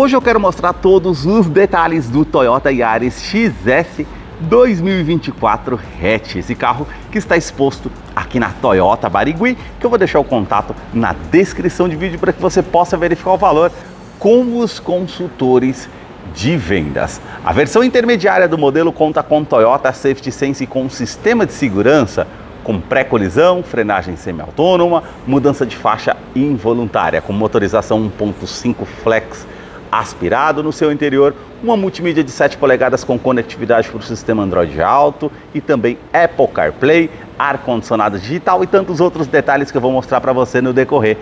Hoje eu quero mostrar todos os detalhes do Toyota Yaris XS 2024 hatch, esse carro que está exposto aqui na Toyota Barigui, que eu vou deixar o contato na descrição de vídeo para que você possa verificar o valor com os consultores de vendas. A versão intermediária do modelo conta com Toyota Safety Sense com um sistema de segurança com pré-colisão, frenagem semi-autônoma, mudança de faixa involuntária, com motorização 1.5 flex aspirado no seu interior, uma multimídia de 7 polegadas com conectividade para o sistema Android Auto e também Apple CarPlay, ar-condicionado digital e tantos outros detalhes que eu vou mostrar para você no decorrer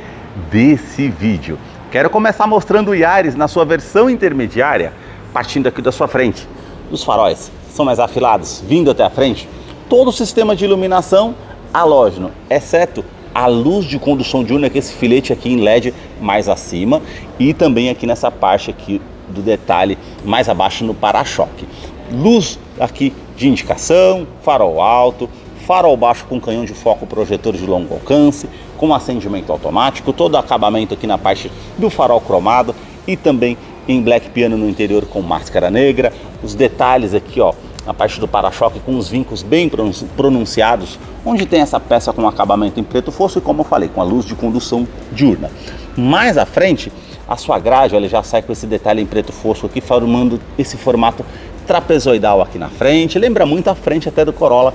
desse vídeo. Quero começar mostrando o Yaris na sua versão intermediária, partindo aqui da sua frente. Os faróis são mais afilados, vindo até a frente. Todo o sistema de iluminação halógeno, exceto a luz de condução diurna, que esse filete aqui em LED mais acima e também aqui nessa parte aqui do detalhe mais abaixo no para-choque. Luz aqui de indicação, farol alto, farol baixo com canhão de foco projetor de longo alcance, com acendimento automático, todo o acabamento aqui na parte do farol cromado e também em black piano no interior com máscara negra. Os detalhes aqui, ó, na parte do para-choque com os vincos bem pronunciados, onde tem essa peça com acabamento em preto fosco e, como eu falei, com a luz de condução diurna. Mais à frente, a sua grade, ela já sai com esse detalhe em preto fosco aqui, formando esse formato trapezoidal aqui na frente. Lembra muito a frente até do Corolla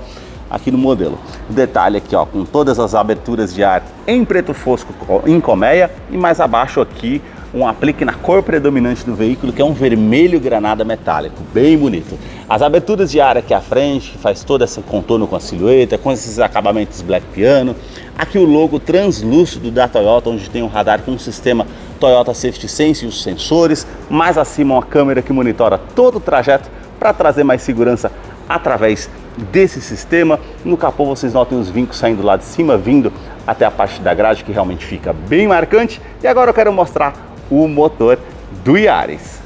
aqui no modelo. O detalhe aqui, ó, com todas as aberturas de ar em preto fosco em colmeia e mais abaixo aqui um aplique na cor predominante do veículo, que é um vermelho granada metálico, bem bonito. As aberturas de ar aqui à frente, que faz todo esse contorno com a silhueta, com esses acabamentos black piano. Aqui o logo translúcido da Toyota, onde tem um radar com um sistema Toyota Safety Sense e os sensores. Mais acima uma câmera que monitora todo o trajeto para trazer mais segurança através desse sistema. No capô vocês notem os vincos saindo lá de cima, vindo até a parte da grade, que realmente fica bem marcante. E agora eu quero mostrar o motor do Yaris.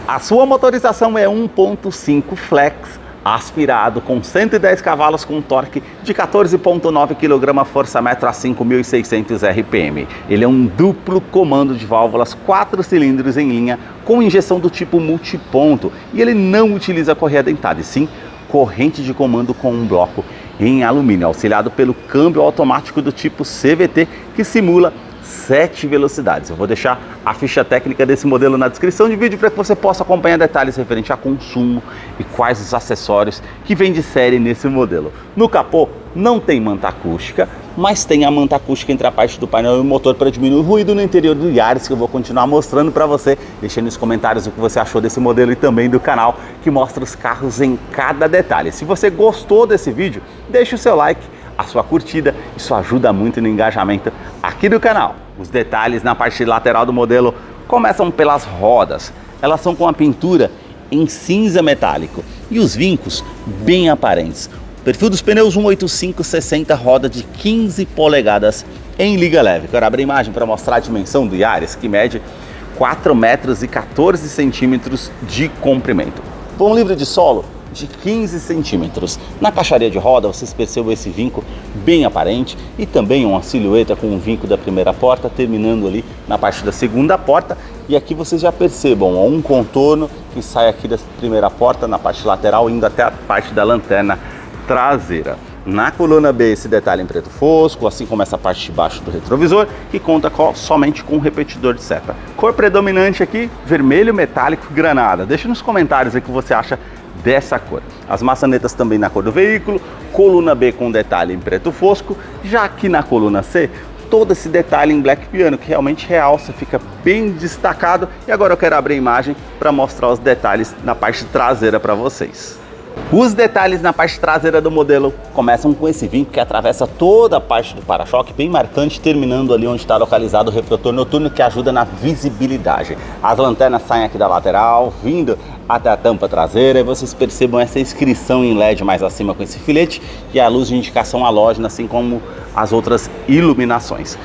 A sua motorização é 1.5 flex aspirado com 110 cavalos com torque de 14.9 kgfm a 5.600 RPM. Ele é um duplo comando de válvulas 4 cilindros em linha com injeção do tipo multiponto e ele não utiliza correia dentada, e sim corrente de comando com um bloco em alumínio, auxiliado pelo câmbio automático do tipo CVT, que simula 7 velocidades. Eu vou deixar a ficha técnica desse modelo na descrição de vídeo para que você possa acompanhar detalhes referentes a consumo e quais os acessórios que vem de série nesse modelo. No capô não tem manta acústica, mas tem a manta acústica entre a parte do painel e o motor para diminuir o ruído no interior do Yaris, que eu vou continuar mostrando para você. Deixe nos comentários o que você achou desse modelo e também do canal, que mostra os carros em cada detalhe. Se você gostou desse vídeo, deixe o seu like, a sua curtida, isso ajuda muito no engajamento aqui do canal. Os detalhes na parte lateral do modelo começam pelas rodas. Elas são com a pintura em cinza metálico e os vincos bem aparentes. O perfil dos pneus 185/60, roda de 15 polegadas em liga leve. Quero abrir a imagem para mostrar a dimensão do Yaris, que mede 4 metros e 14 centímetros de comprimento. Vão livre de solo de 15 centímetros. Na caixaria de roda vocês percebem esse vinco bem aparente e também uma silhueta com um vinco da primeira porta terminando ali na parte da segunda porta, e aqui vocês já percebam um contorno que sai aqui da primeira porta na parte lateral indo até a parte da lanterna traseira. Na coluna B esse detalhe em preto fosco, assim como essa parte de baixo do retrovisor, que conta somente com um repetidor de seta. Cor predominante aqui, vermelho metálico granada. Deixa nos comentários aí o que você acha dessa cor. As maçanetas também na cor do veículo, coluna B com detalhe em preto fosco, já aqui na coluna C, todo esse detalhe em black piano, que realmente realça, fica bem destacado. E agora eu quero abrir a imagem para mostrar os detalhes na parte traseira para vocês. Os detalhes na parte traseira do modelo começam com esse vinco que atravessa toda a parte do para-choque, bem marcante, terminando ali onde está localizado o refletor noturno, que ajuda na visibilidade. As lanternas saem aqui da lateral, vindo até a tampa traseira, e vocês percebam essa inscrição em LED mais acima com esse filete e a luz de indicação halógena, assim como as outras iluminações.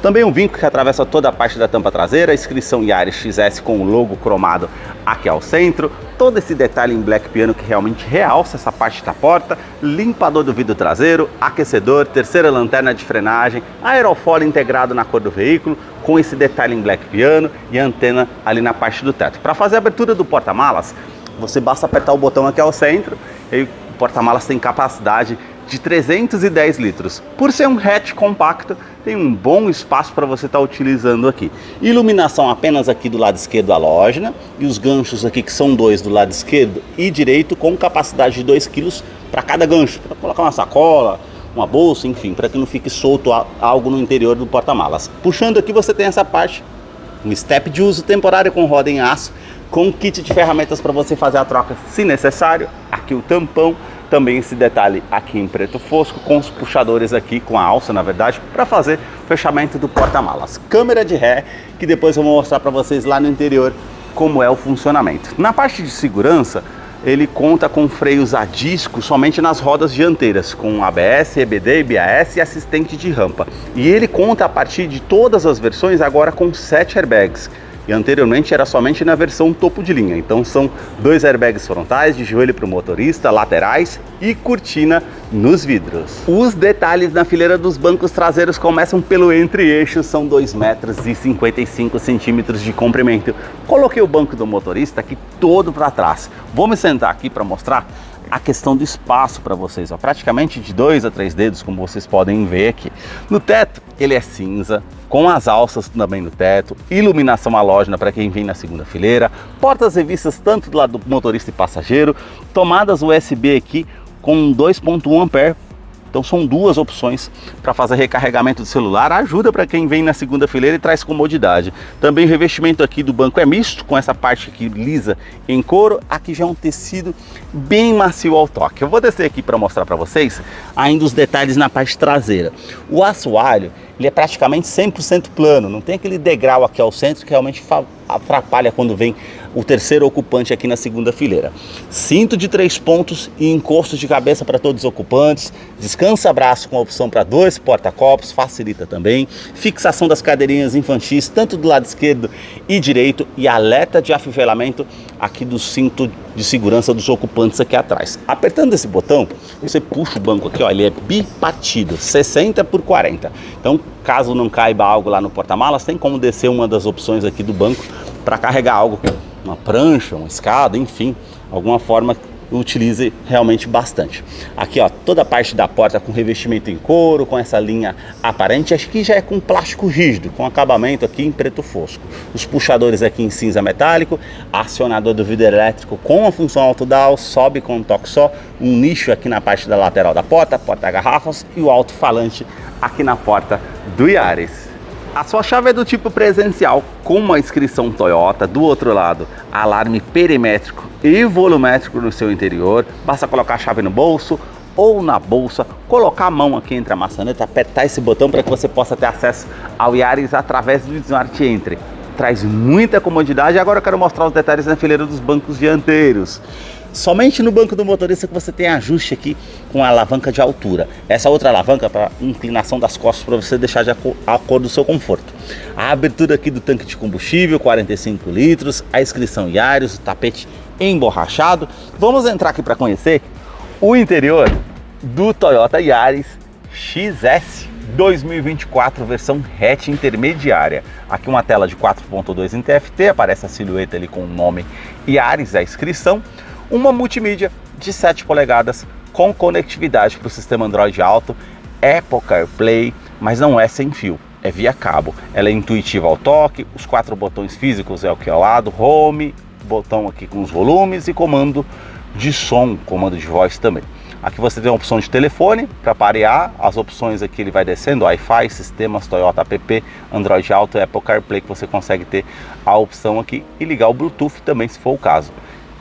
Também um vinco que atravessa toda a parte da tampa traseira, a inscrição Yaris XS com o logo cromado aqui ao centro, todo esse detalhe em black piano que realmente realça essa parte da porta, limpador do vidro traseiro, aquecedor, terceira lanterna de frenagem, aerofólio integrado na cor do veículo, com esse detalhe em black piano e a antena ali na parte do teto. Para fazer a abertura do porta-malas, você basta apertar o botão aqui ao centro e o porta-malas tem capacidade de 310 litros. Por ser um hatch compacto, tem um bom espaço para você estar utilizando aqui. Iluminação apenas aqui do lado esquerdo halógena e os ganchos aqui que são dois do lado esquerdo e direito com capacidade de 2 kg para cada gancho, para colocar uma sacola, uma bolsa, enfim, para que não fique solto algo no interior do porta-malas. Puxando aqui você tem essa parte, um step de uso temporário com roda em aço, com kit de ferramentas para você fazer a troca se necessário, aqui o tampão, também esse detalhe aqui em preto fosco, com os puxadores aqui, com a alça na verdade, para fazer o fechamento do porta-malas. Câmera de ré, que depois eu vou mostrar para vocês lá no interior como é o funcionamento. Na parte de segurança, ele conta com freios a disco somente nas rodas dianteiras, com ABS, EBD, IBAS e assistente de rampa. E ele conta a partir de todas as versões agora com 7 airbags. E anteriormente era somente na versão topo de linha. Então são 2 airbags frontais, de joelho para o motorista, laterais e cortina nos vidros. Os detalhes na fileira dos bancos traseiros começam pelo entre-eixos, são 2,55 metros de comprimento. Coloquei o banco do motorista aqui todo para trás. Vou me sentar aqui para mostrar a questão do espaço para vocês, ó, praticamente de 2 a 3 dedos, como vocês podem ver aqui. No teto, ele é cinza, com as alças também no teto, iluminação halógena para quem vem na segunda fileira, portas revistas tanto do lado do motorista e passageiro, tomadas USB aqui com 2.1 ampere. Então são 2 opções para fazer recarregamento do celular, ajuda para quem vem na segunda fileira e traz comodidade. Também o revestimento aqui do banco é misto, com essa parte aqui lisa em couro, aqui já é um tecido bem macio ao toque. Eu vou descer aqui para mostrar para vocês ainda os detalhes na parte traseira. O assoalho, ele é praticamente 100% plano, não tem aquele degrau aqui ao centro que realmente atrapalha quando vem o terceiro ocupante aqui na segunda fileira. Cinto de 3 pontos e encosto de cabeça para todos os ocupantes, descansa braço com a opção para 2 porta-copos, facilita também, fixação das cadeirinhas infantis tanto do lado esquerdo e direito e alerta de afivelamento aqui do cinto de segurança dos ocupantes aqui atrás. Apertando esse botão, você puxa o banco aqui, ó, ele é bipartido, 60 por 40. Então, caso não caiba algo lá no porta-malas, tem como descer uma das opções aqui do banco para carregar algo, uma prancha, uma escada, enfim, alguma forma que utilize realmente bastante. Aqui, ó, toda a parte da porta com revestimento em couro, com essa linha aparente, acho que já é com plástico rígido, com acabamento aqui em preto fosco. Os puxadores aqui em cinza metálico, acionador do vidro elétrico com a função auto-dial, sobe com um toque só, um nicho aqui na parte da lateral da porta, porta-garrafas e o alto-falante aqui na porta do Yaris. A sua chave é do tipo presencial, com uma inscrição Toyota, do outro lado alarme perimétrico e volumétrico no seu interior. Basta colocar a chave no bolso ou na bolsa, colocar a mão aqui entre a maçaneta, apertar esse botão para que você possa ter acesso ao Yaris através do Smart Entry. Traz muita comodidade. Agora eu quero mostrar os detalhes na fileira dos bancos dianteiros. Somente no banco do motorista que você tem ajuste aqui com a alavanca de altura. Essa outra alavanca para inclinação das costas para você deixar de acordo do seu conforto. A abertura aqui do tanque de combustível, 45 litros, a inscrição Yaris, o tapete emborrachado. Vamos entrar aqui para conhecer o interior do Toyota Yaris XS 2024 versão hatch intermediária. Aqui uma tela de 4.2 em TFT, aparece a silhueta ali com o nome Yaris, a inscrição. Uma multimídia de 7 polegadas com conectividade para o sistema Android Auto, Apple CarPlay, mas não é sem fio, é via cabo. Ela é intuitiva ao toque, os 4 botões físicos é aqui ao lado, Home, botão aqui com os volumes e comando de som, comando de voz também. Aqui você tem a opção de telefone para parear, as opções aqui ele vai descendo, Wi-Fi, sistemas Toyota App, Android Auto, Apple CarPlay, que você consegue ter a opção aqui e ligar o Bluetooth também se for o caso.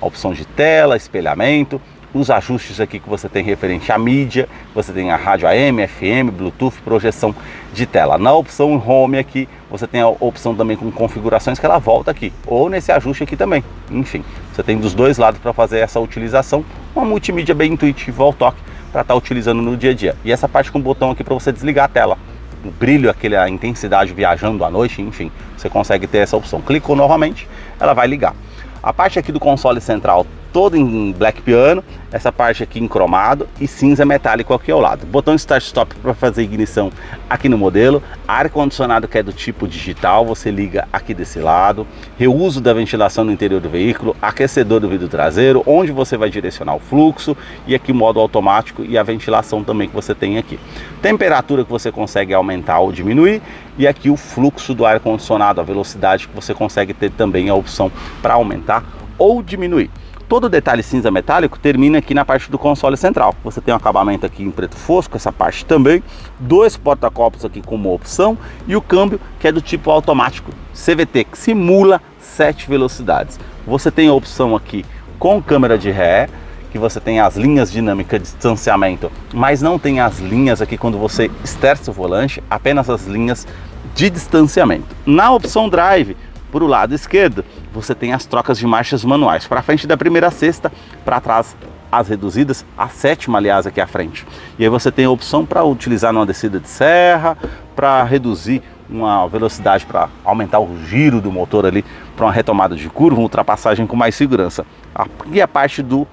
A opção de tela, espelhamento, os ajustes aqui que você tem referente à mídia, você tem a rádio AM, FM, Bluetooth, projeção de tela. Na opção Home aqui, você tem a opção também com configurações que ela volta aqui, ou nesse ajuste aqui também. Enfim, você tem dos dois lados para fazer essa utilização, uma multimídia bem intuitiva ao toque para estar utilizando no dia a dia. E essa parte com o botão aqui para você desligar a tela. o brilho, a intensidade viajando à noite, enfim, você consegue ter essa opção. Clicou novamente, ela vai ligar. A parte aqui do console central todo em black piano, essa parte aqui em cromado e cinza metálico aqui ao lado. Botão start stop para fazer ignição aqui no modelo, ar condicionado que é do tipo digital, você liga aqui desse lado, reuso da ventilação no interior do veículo, aquecedor do vidro traseiro, onde você vai direcionar o fluxo, e aqui modo automático e a ventilação também que você tem aqui. Temperatura que você consegue aumentar ou diminuir, e aqui o fluxo do ar condicionado, a velocidade que você consegue ter também a opção para aumentar ou diminuir. Todo o detalhe cinza metálico termina aqui na parte do console central. Você tem um acabamento aqui em preto fosco, essa parte também, dois porta-copos aqui como opção e o câmbio que é do tipo automático CVT, que simula 7 velocidades. Você tem a opção aqui com câmera de ré, que você tem as linhas dinâmicas de distanciamento, mas não tem as linhas aqui quando você esterça o volante, apenas as linhas de distanciamento. Na opção drive, por o lado esquerdo, você tem as trocas de marchas manuais, para frente da primeira a sexta, para trás as reduzidas, a sétima aliás aqui à frente. E aí você tem a opção para utilizar numa descida de serra, para reduzir uma velocidade, para aumentar o giro do motor ali, para uma retomada de curva, uma ultrapassagem com mais segurança. Aqui a parte do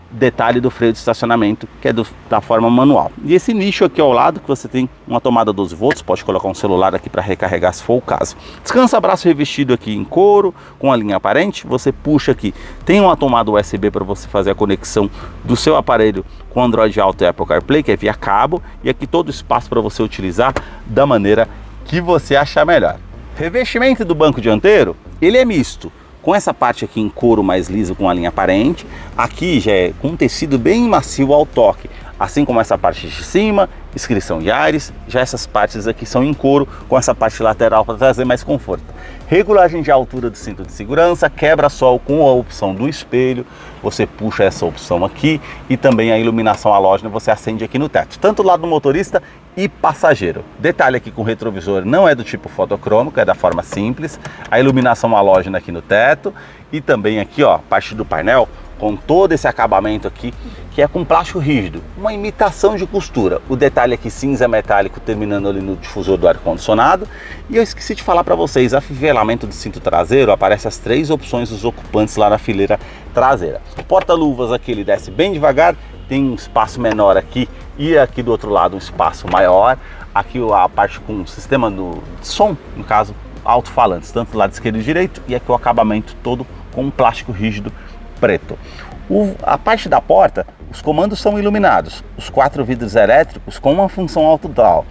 detalhe do freio de estacionamento, que é da forma manual. E esse nicho aqui ao lado, que você tem uma tomada 12 volts, pode colocar um celular aqui para recarregar se for o caso. Descansa-braço revestido aqui em couro, com a linha aparente, você puxa aqui, tem uma tomada USB para você fazer a conexão do seu aparelho com Android Auto e Apple CarPlay, que é via cabo, e aqui todo o espaço para você utilizar da maneira que você achar melhor. Revestimento do banco dianteiro, ele é misto, com essa parte aqui em couro mais liso com a linha aparente, aqui já é com um tecido bem macio ao toque, assim como essa parte de cima, inscrição Yaris, já essas partes aqui são em couro com essa parte lateral para trazer mais conforto. Regulagem de altura do cinto de segurança, quebra-sol com a opção do espelho, você puxa essa opção aqui e também a iluminação halógena você acende aqui no teto, tanto do lado do motorista e passageiro. Detalhe aqui com o retrovisor não é do tipo fotocrômico, é da forma simples, a iluminação halógena aqui no teto e também aqui ó, parte do painel com todo esse acabamento aqui, que é com plástico rígido, uma imitação de costura. O detalhe aqui cinza metálico terminando ali no difusor do ar-condicionado. E eu esqueci de falar para vocês, afivelamento do cinto traseiro, aparece as 3 opções dos ocupantes lá na fileira traseira. O porta-luvas aqui ele desce bem devagar, tem um espaço menor aqui e aqui do outro lado um espaço maior. Aqui a parte com o sistema de som, no caso, alto-falantes, tanto do lado esquerdo e direito, e aqui o acabamento todo com um plástico rígido preto. A parte da porta, os comandos são iluminados, os 4 vidros elétricos com uma função auto-draw,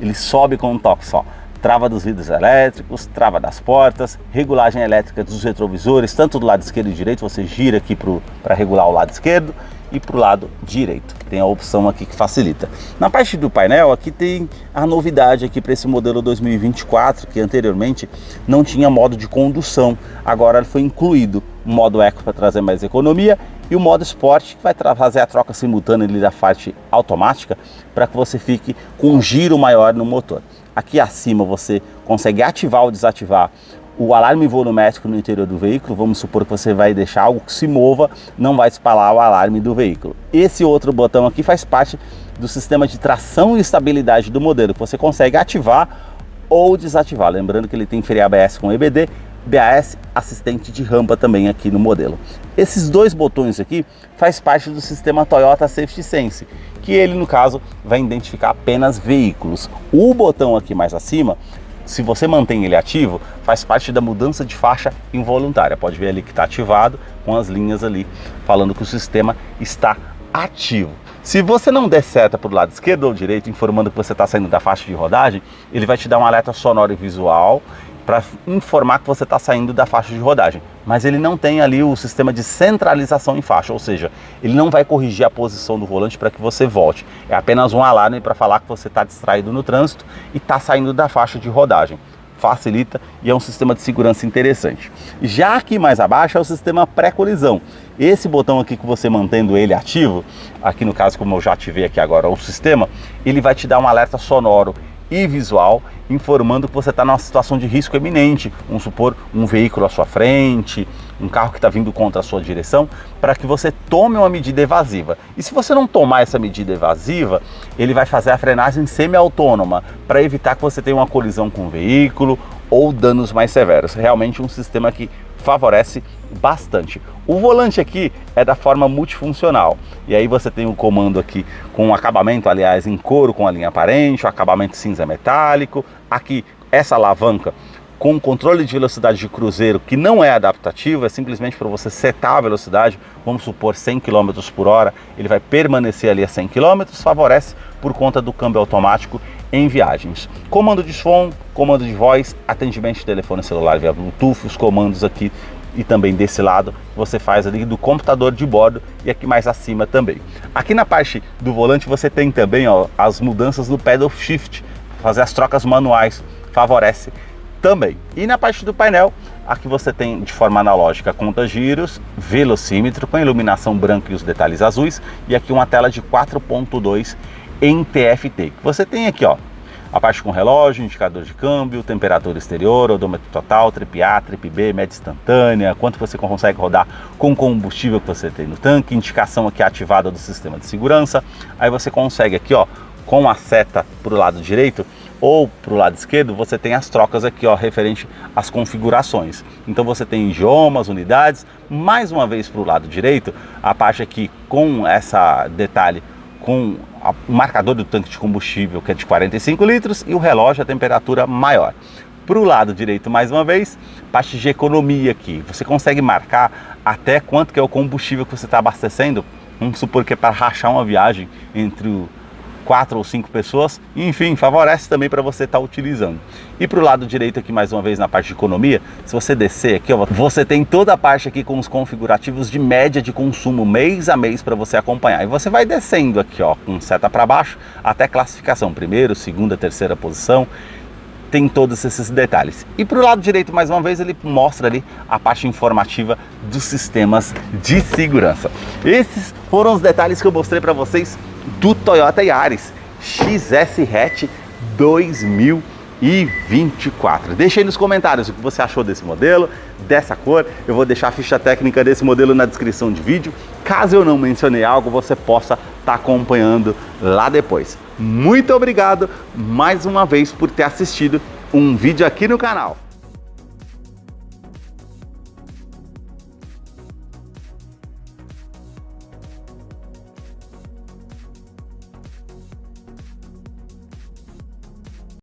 ele sobe com um toque só, trava dos vidros elétricos, trava das portas, regulagem elétrica dos retrovisores, tanto do lado esquerdo e direito, você gira aqui para regular o lado esquerdo e para o lado direito, tem a opção aqui que facilita. Na parte do painel aqui tem a novidade aqui para esse modelo 2024, que anteriormente não tinha modo de condução, agora ele foi incluído o modo Eco para trazer mais economia e o modo Sport que vai fazer a troca simultânea ali da parte automática para que você fique com um giro maior no motor. Aqui acima você consegue ativar ou desativar o alarme volumétrico no interior do veículo. Vamos supor que você vai deixar algo que se mova, não vai disparar o alarme do veículo. Esse outro botão aqui faz parte do sistema de tração e estabilidade do modelo, que você consegue ativar ou desativar. Lembrando que ele tem freio ABS com EBD, BAS, assistente de rampa também aqui no modelo. Esses 2 botões aqui faz parte do sistema Toyota Safety Sense, que ele no caso vai identificar apenas veículos. O botão aqui mais acima, se você mantém ele ativo, faz parte da mudança de faixa involuntária. Pode ver ali que está ativado com as linhas ali falando que o sistema está ativo. Se você não der seta para o lado esquerdo ou direito, informando que você está saindo da faixa de rodagem, ele vai te dar um alerta sonoro e visual para informar que você está saindo da faixa de rodagem. Mas ele não tem ali o sistema de centralização em faixa, ou seja, ele não vai corrigir a posição do volante para que você volte. É apenas um alarme para falar que você está distraído no trânsito e está saindo da faixa de rodagem. Facilita e é um sistema de segurança interessante. Já aqui mais abaixo é o sistema pré-colisão. Esse botão aqui que você mantendo ele ativo, aqui no caso como eu já ativei aqui agora o sistema, ele vai te dar um alerta sonoro e visual, informando que você está numa situação de risco eminente, vamos supor um veículo à sua frente, um carro que está vindo contra a sua direção, para que você tome uma medida evasiva. E se você não tomar essa medida evasiva, ele vai fazer a frenagem semi-autônoma para evitar que você tenha uma colisão com o veículo ou danos mais severos. Realmente um sistema que favorece bastante. O volante aqui é da forma multifuncional, e aí você tem o comando aqui com o acabamento, aliás, em couro com a linha aparente, o acabamento cinza metálico, aqui essa alavanca com controle de velocidade de cruzeiro que não é adaptativo, é simplesmente para você setar a velocidade, vamos supor 100 km por hora, ele vai permanecer ali a 100 km, favorece por conta do câmbio automático em viagens. Comando de som, comando de voz, atendimento de telefone celular via Bluetooth, os comandos aqui e também desse lado você faz ali do computador de bordo e aqui mais acima também. Aqui na parte do volante você tem também as mudanças do pedal shift, fazer as trocas manuais, favorece também. E na parte do painel, aqui você tem de forma analógica conta-giros, velocímetro com iluminação branca e os detalhes azuis, e aqui uma tela de 4.2 em TFT. Você tem aqui a parte com relógio, indicador de câmbio, temperatura exterior, odômetro total, trip A, trip B, média instantânea, quanto você consegue rodar com o combustível que você tem no tanque, indicação aqui ativada do sistema de segurança. Aí você consegue aqui com a seta para o lado direito ou para o lado esquerdo, você tem as trocas aqui referente às configurações. Então você tem idiomas, unidades, mais uma vez para o lado direito, a parte aqui com essa detalhe com o marcador do tanque de combustível, que é de 45 litros, e o relógio a temperatura maior. Para o lado direito, mais uma vez, parte de economia aqui. Você consegue marcar até quanto que é o combustível que você está abastecendo. Vamos supor que é para rachar uma viagem entre 4 ou 5 pessoas, enfim, favorece também para você estar utilizando. E para o lado direito aqui, mais uma vez, na parte de economia, se você descer aqui, você tem toda a parte aqui com os configurativos de média de consumo mês a mês para você acompanhar. E você vai descendo aqui, com seta para baixo, até classificação, primeiro, segunda, terceira posição, tem todos esses detalhes. E para o lado direito, mais uma vez, ele mostra ali a parte informativa dos sistemas de segurança. Esses foram os detalhes que eu mostrei para vocês do Toyota Yaris XS Hatch 2024. Deixe aí nos comentários o que você achou desse modelo, dessa cor. Eu vou deixar a ficha técnica desse modelo na descrição de vídeo. Caso eu não mencionei algo, você possa estar acompanhando lá depois. Muito obrigado mais uma vez por ter assistido um vídeo aqui no canal.